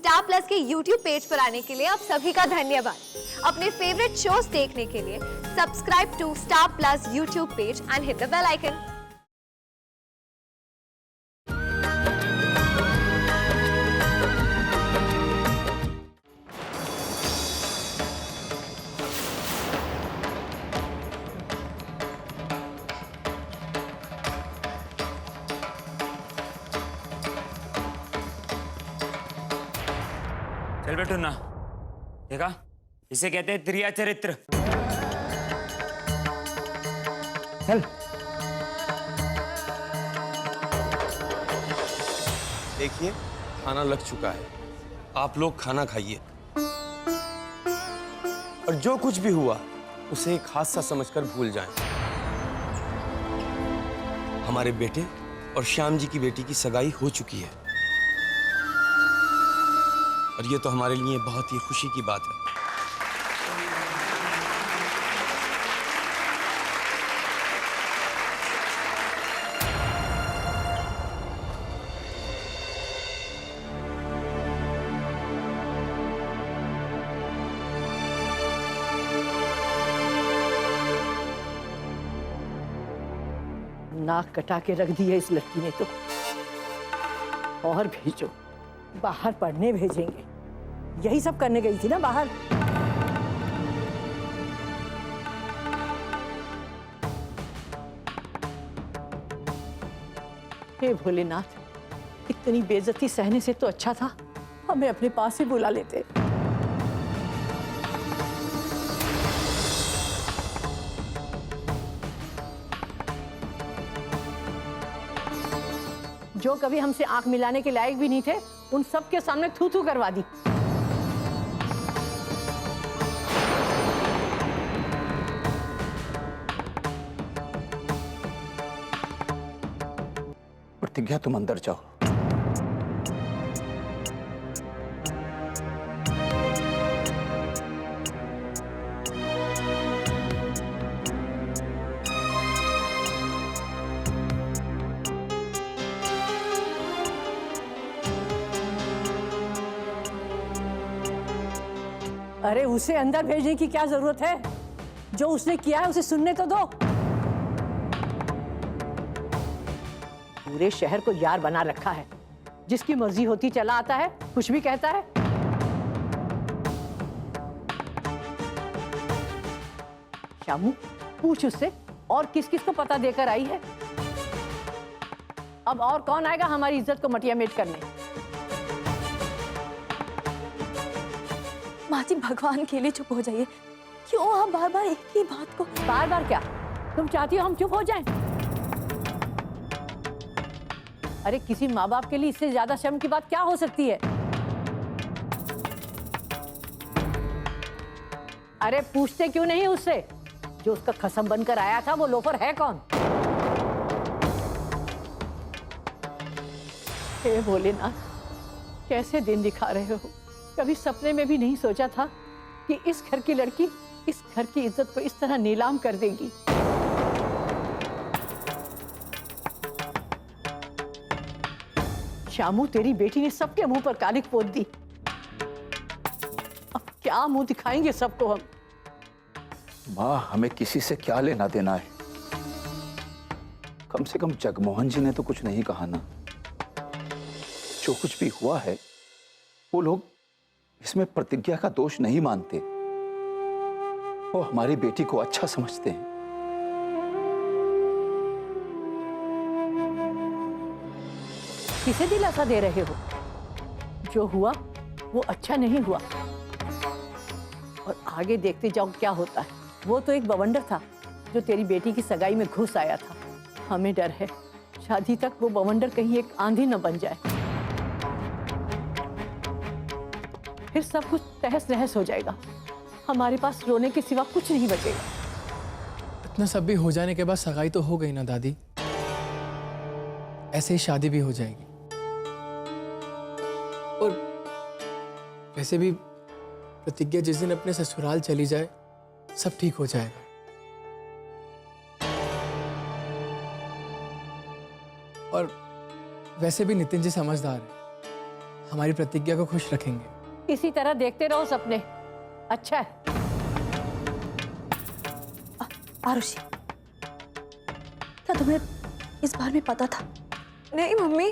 Star plus के YouTube page पर आने के लिए आप सभी का धन्यवाद। अपने फेवरेट शोज देखने के लिए subscribe to Star Plus YouTube page and hit the bell icon. चल बैठो ना, देखा इसे कहते हैं त्रिया चरित्र। चल। देखिए खाना लग चुका है, आप लोग खाना खाइए और जो कुछ भी हुआ उसे एक हादसा समझकर भूल जाएं। हमारे बेटे और श्याम जी की बेटी की सगाई हो चुकी है और ये तो हमारे लिए बहुत ही खुशी की बात है। नाक कटा के रख दी है इस लड़की ने तो। और भेजो, बाहर पढ़ने भेजेंगे। यही सब करने गई थी ना बाहर। हे भोलेनाथ, इतनी बेइज्जती सहने से तो अच्छा था हमें अपने पास ही बुला लेते। जो कभी हमसे आंख मिलाने के लायक भी नहीं थे, उन सब के सामने थू थू करवा दी। प्रतिज्ञा, तुम अंदर जाओ। अरे उसे अंदर भेजने की क्या जरूरत है? जो उसने किया है उसे सुनने तो दो। पूरे शहर को यार बना रखा है, जिसकी मर्जी होती चला आता है, कुछ भी कहता है। श्यामू, पूछ उससे और किस किस को पता देकर आई है। अब और कौन आएगा हमारी इज्जत को मटिया मेट करने? माँ जी, भगवान के लिए चुप हो जाइए। क्यों आप बार बार एक ही बात को? बार बार क्या? तुम चाहती हो हम चुप हो जाएं? अरे किसी माँ बाप के लिए इससे ज्यादा शर्म की बात क्या हो सकती है? अरे पूछते क्यों नहीं उससे? जो उसका खसम बनकर आया था वो लोफर है कौन? हे भोलेनाथ, कैसे दिन दिखा रहे हो। कभी सपने में भी नहीं सोचा था कि इस घर की लड़की इस घर की इज्जत को इस तरह नीलाम कर देगी। श्यामू, तेरी बेटी ने सबके मुंह पर कालिक पोत दी। अब क्या मुंह दिखाएंगे सबको हम? माँ, हमें किसी से क्या लेना देना है? कम से कम जगमोहन जी ने तो कुछ नहीं कहा ना। जो कुछ भी हुआ है वो लोग इसमें प्रतिज्ञा का दोष नहीं मानते। वो हमारी बेटी को अच्छा समझते हैं। किसे दिलासा दे रहे हो? जो हुआ वो अच्छा नहीं हुआ और आगे देखते जाओ क्या होता है। वो तो एक बवंडर था जो तेरी बेटी की सगाई में घुस आया था। हमें डर है शादी तक वो बवंडर कहीं एक आंधी न बन जाए, फिर सब कुछ तहस नहस हो जाएगा। हमारे पास रोने के सिवा कुछ नहीं बचेगा। इतना सब भी हो जाने के बाद सगाई तो हो गई ना दादी, ऐसे ही शादी भी हो जाएगी। और वैसे भी प्रतिज्ञा जिस दिन अपने ससुराल चली जाए सब ठीक हो जाएगा। और वैसे भी नितिन जी समझदार है, हमारी प्रतिज्ञा को खुश रखेंगे। इसी तरह देखते रहो सपने। अच्छा है। आरुषि, क्या तुम्हें इस बारे में पता था? नहीं मम्मी,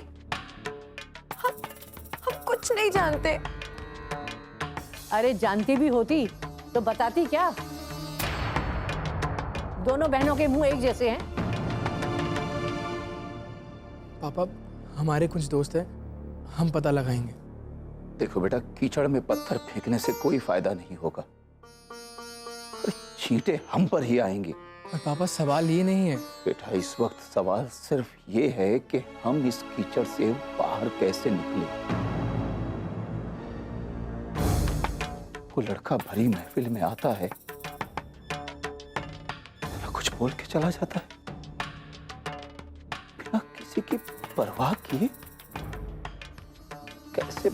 हम कुछ नहीं जानते। अरे जानती भी होती तो बताती क्या? दोनों बहनों के मुंह एक जैसे हैं। पापा, हमारे कुछ दोस्त हैं, हम पता लगाएंगे। देखो बेटा, कीचड़ में पत्थर फेंकने से कोई फायदा नहीं होगा। अरे छींटे हम पर ही आएंगे। पर पापा, सवाल ये नहीं है। बेटा, इस वक्त सवाल सिर्फ ये है कि हम इस कीचड़ से बाहर कैसे निकले। वो लड़का भरी महफिल में आता है, बिना कुछ बोल के चला जाता है, बिना किसी की परवाह किए। कैसे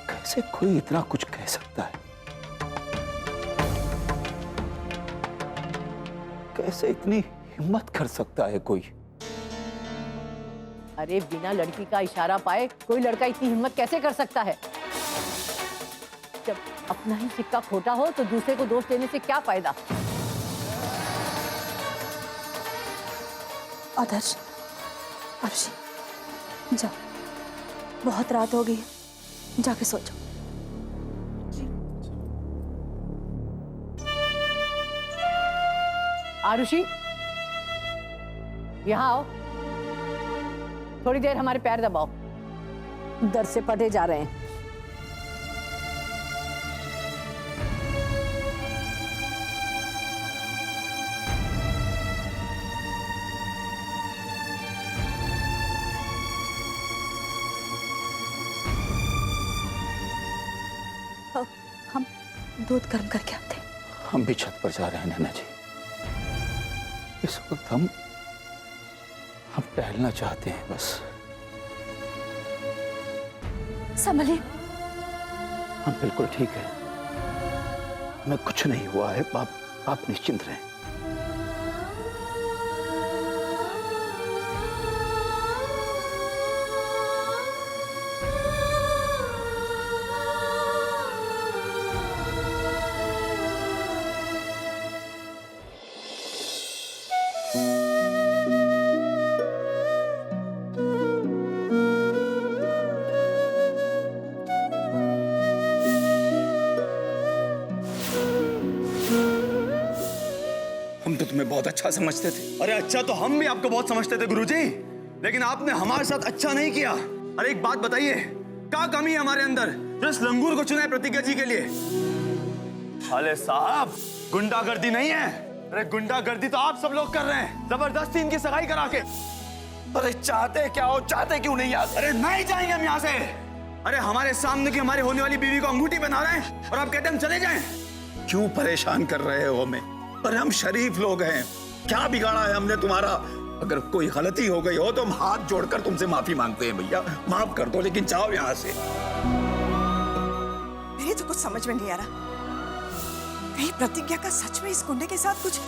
कैसे कोई इतना कुछ कह सकता है? कैसे इतनी हिम्मत कर सकता है कोई? अरे बिना लड़की का इशारा पाए कोई लड़का इतनी हिम्मत कैसे कर सकता है? जब अपना ही सिक्का खोटा हो तो दूसरे को दोष देने से क्या फायदा? आदर्श, आरुषि, जाओ, बहुत रात हो गई है, जाके सो जाओ। आरुषि, यहाँ आओ। थोड़ी देर हमारे पैर दबाओ। दर्द से पटे जा रहे हैं। हम दूध गर्म करके आते हैं। हम भी छत पर जा रहे हैं नैना जी। इस वक्त हम टहलना चाहते हैं बस। संभलिए। हम बिल्कुल ठीक है, हमें कुछ नहीं हुआ है। आप निश्चिंत रहें। हम तो तुम्हें बहुत अच्छा समझते थे। अरे अच्छा तो हम भी आपको बहुत समझते थे गुरुजी, लेकिन आपने हमारे साथ अच्छा नहीं किया। अरे एक बात बताइए, क्या कमी है हमारे अंदर जो इस लंगूर को चुना है प्रतिज्ञा जी के लिए? अरे साहब, गुंडागर्दी नहीं है। अरे गुंडागर्दी तो आप सब लोग कर रहे हैं, जबरदस्ती इनकी सगाई करा के। अरे चाहते क्या हो, चाहते क्यों नहीं? अरे नहीं जाएंगे हम यहाँ से। अरे हमारे सामने की हमारी होने वाली बीवी को अंगूठी पहना रहे हैं और आप कहते हैं हम चले जाएं। क्यों परेशान कर रहे हो हमें? अरे हम शरीफ लोग हैं, क्या बिगाड़ा है हमने तुम्हारा? अगर कोई गलती हो गई हो तो हम हाथ जोड़कर तुमसे माफी मांगते हैं भैया, माफ कर दो, लेकिन जाओ यहाँ से। मेरे तो कुछ समझ में नहीं आ रहा, कहीं प्रतिज्ञा का सच में इस गुंडे के साथ कुछ?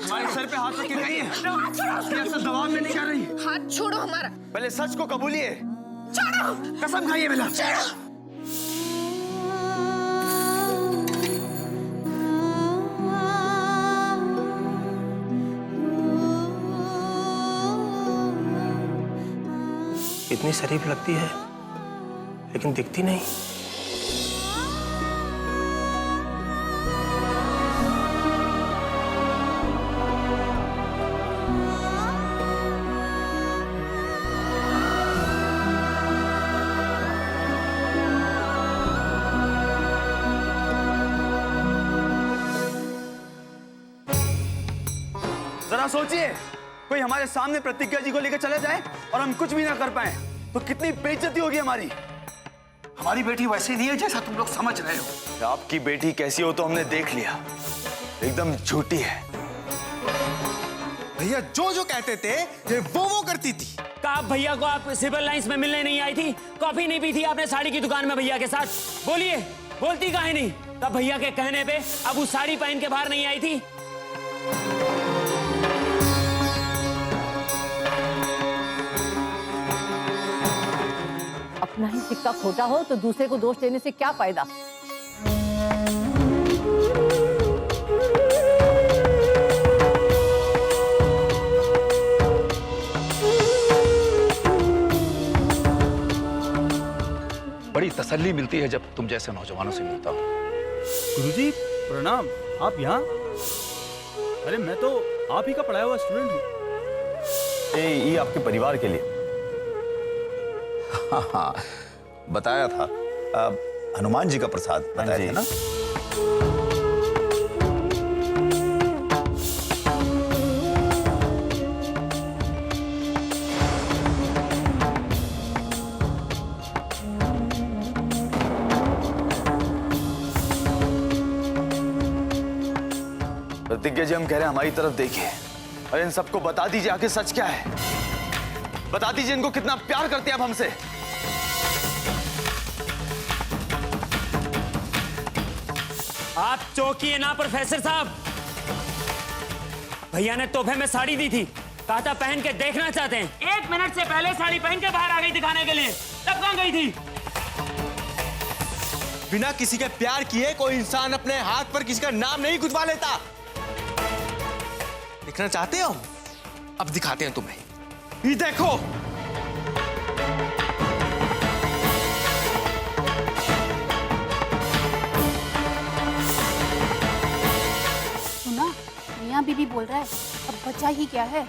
हमारे सर पे हाथ रख के गई है, दबाव में नहीं कर रही। हाथ छोड़ो हमारा। पहले सच को कबूलिए। छोड़ो। कसम खाइए पहले। इतनी शरीफ लगती है लेकिन दिखती नहीं। जरा सोचिए, कोई हमारे सामने प्रतिज्ञा जी को लेकर चले जाए और हम कुछ भी ना कर पाए तो कितनी बेइज्जती होगी हमारी। हमारी बेटी वैसी नहीं है जैसा तुम लोग समझ रहे हो। आपकी बेटी कैसी हो तो हमने देख लिया, एकदम झूठी है। भैया जो जो कहते थे ये वो करती थी। का आप भैया को आप सिविल लाइंस में मिलने नहीं आई थी? कॉफी नहीं पी थी आपने साड़ी की दुकान में भैया के साथ? बोलिए, बोलती काहे नहीं? तब भैया के कहने पे अब उस साड़ी पहन के बाहर नहीं आई थी? अपना ही सिक्का खोटा हो तो दूसरे को दोष देने से क्या फायदा? बड़ी तसल्ली मिलती है जब तुम जैसे नौजवानों से मिलता हूँ। गुरुजी प्रणाम। आप यहाँ? अरे मैं तो आप ही का पढ़ाया हुआ स्टूडेंट हूँ। ये आपके परिवार के लिए। हाँ हाँ, बताया था। हनुमान जी का प्रसाद बताया था ना? प्रतिज्ञा जी, हम कह रहे हैं हमारी तरफ देखिए और इन सबको बता दीजिए आखिर सच क्या है। बता दीजिए इनको कितना प्यार करते हैं आप हमसे। आप चौंकिए ना प्रोफेसर साहब। भैया ने तोहफे में साड़ी दी थी, कहा था पहन के देखना चाहते हैं। 1 मिनट से पहले साड़ी पहन के बाहर आ गई दिखाने के लिए, तब कहां गई थी? बिना किसी के प्यार किए कोई इंसान अपने हाथ पर किसी का नाम नहीं गुदवा लेता। देखना चाहते हो? अब दिखाते हैं तुम्हें। ये देखो। सुना, मियां बीबी बोल रहा है, अब बचा ही क्या है।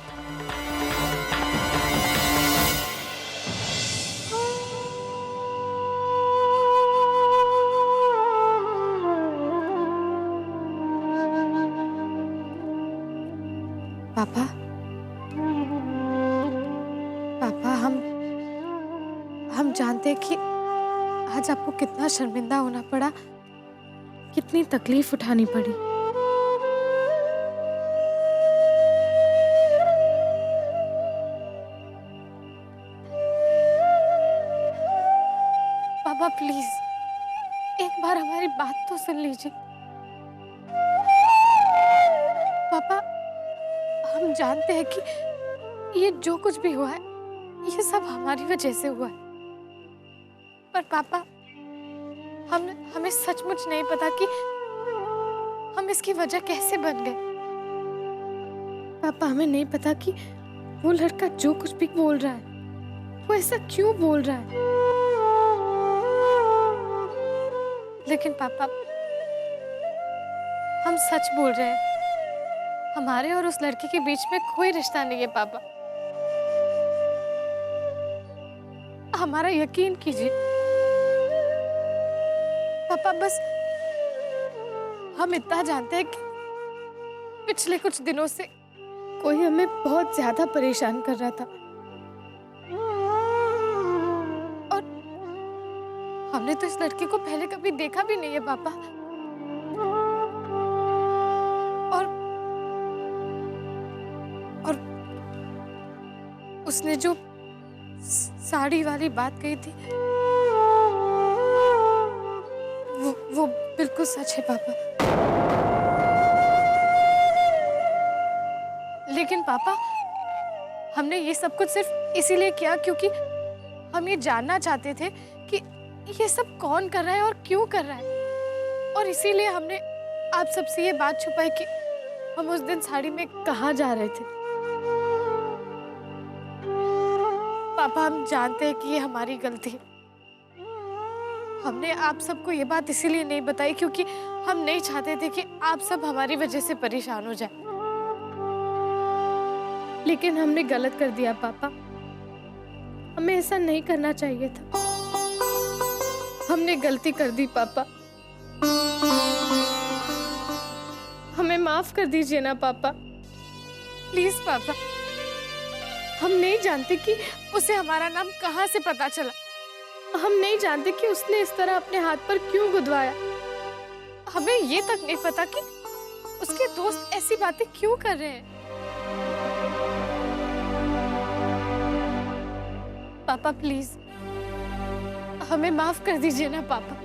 पापा, पापा, हम जानते हैं कि आज आपको कितना शर्मिंदा होना पड़ा, कितनी तकलीफ उठानी पड़ी। पापा प्लीज एक बार हमारी बात तो सुन लीजिए। पापा, हम जानते हैं कि ये जो कुछ भी हुआ है ये सब हमारी वजह से हुआ है, पर पापा हमें सचमुच नहीं पता कि हम इसकी वजह कैसे बन गए। पापा, हमें नहीं पता कि वो लड़का जो कुछ भी बोल रहा है वो ऐसा क्यों बोल रहा है। लेकिन पापा, हम सच बोल रहे हैं, हमारे और उस लड़के के बीच में कोई रिश्ता नहीं है। पापा, हमारा यकीन कीजिए। पापा, बस हम इतना जानते हैं कि पिछले कुछ दिनों से कोई हमें बहुत ज्यादा परेशान कर रहा था और हमने तो इस लड़के को पहले कभी देखा भी नहीं है पापा। उसने जो साड़ी वाली बात कही थी वो बिल्कुल सच है पापा। लेकिन पापा, हमने ये सब कुछ सिर्फ इसीलिए किया क्योंकि हम ये जानना चाहते थे कि ये सब कौन कर रहा है और क्यों कर रहा है, और इसीलिए हमने आप सबसे ये बात छुपाई कि हम उस दिन साड़ी में कहाँ जा रहे थे। पापा, हम जानते हैं कि ये हमारी गलती है। हमने आप सबको ये बात इसीलिए नहीं बताई क्योंकि हम नहीं चाहते थे कि आप सब हमारी वजह से परेशान हो जाए। लेकिन हमने गलत कर दिया पापा, हमें ऐसा नहीं करना चाहिए था। हमने गलती कर दी पापा, हमें माफ कर दीजिए ना पापा, प्लीज पापा। हम नहीं जानते कि उसे हमारा नाम कहाँ से पता चला, हम नहीं जानते कि उसने इस तरह अपने हाथ पर क्यों गुदवाया। हमें ये तक नहीं पता कि उसके दोस्त ऐसी बातें क्यों कर रहे हैं। पापा प्लीज हमें माफ कर दीजिए ना पापा।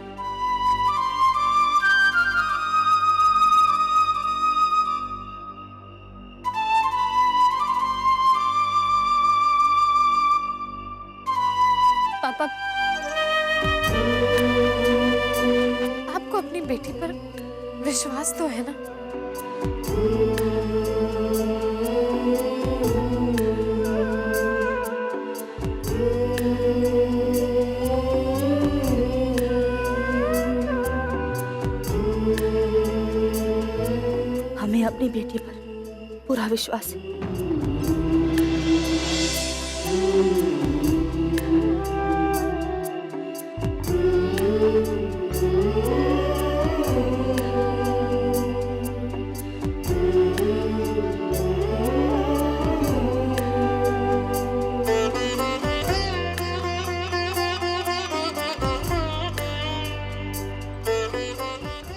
पापा आपको अपनी बेटी पर विश्वास तो है ना? हमें अपनी बेटी पर पूरा विश्वास है।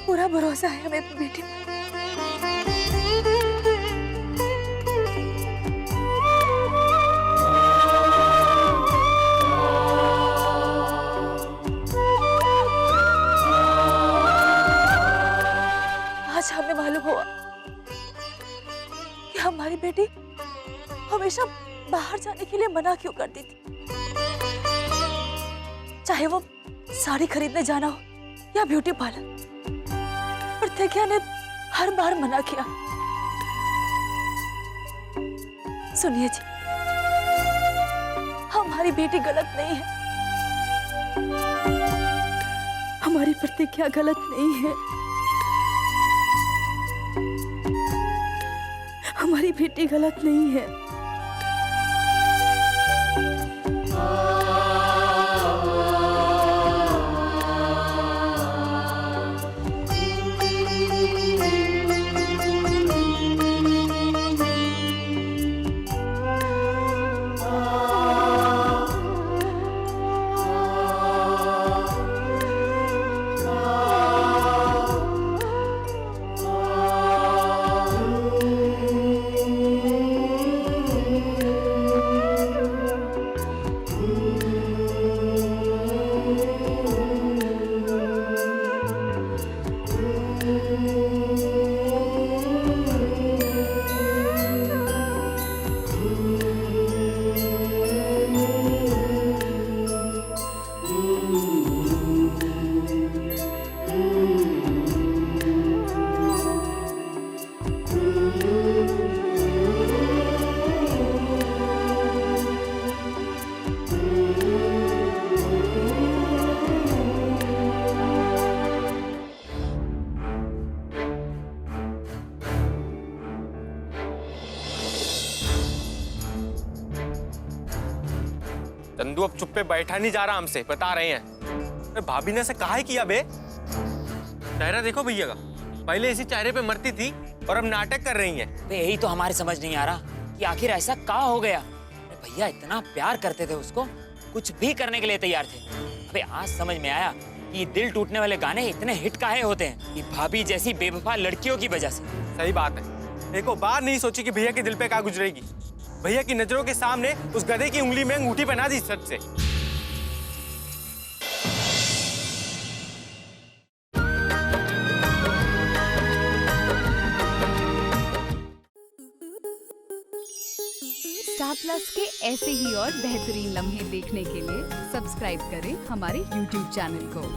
पूरा भरोसा है हमें अपनी बेटी पर। आज हमें मालूम हुआ कि हमारी बेटी हमेशा बाहर जाने के लिए मना क्यों करती थी। चाहे वो साड़ी खरीदने जाना हो या ब्यूटी पार्लर, प्रतिज्ञा ने हर बार मना किया। सुनिए जी, हमारी बेटी गलत नहीं है, हमारी प्रतिज्ञा गलत नहीं है। हमारी बेटी गलत नहीं है। चंदू अब चुप पे बैठा नहीं जा रहा हमसे, बता रहे हैं। अरे भाभी ने ऐसे कहा है किया बे? चेहरा देखो भैया का, पहले इसी चेहरे पे मरती थी और अब नाटक कर रही हैं। यही तो हमारे समझ नहीं आ रहा कि आखिर ऐसा क्या हो गया। भैया इतना प्यार करते थे उसको, कुछ भी करने के लिए तैयार थे। अबे आज समझ में आया कि दिल टूटने वाले गाने इतने हिट काहे होते हैं, कि भाभी जैसी बेवफा लड़कियों की वजह से। सही बात है, देखो बार नहीं सोची कि भैया के दिल पे क्या गुजरेगी। भैया की नजरों के सामने उस गधे की उंगली में अंगूठी पहना दी सच से। स्टार प्लस के ऐसे ही और बेहतरीन लम्हे देखने के लिए सब्सक्राइब करें हमारे YouTube चैनल को।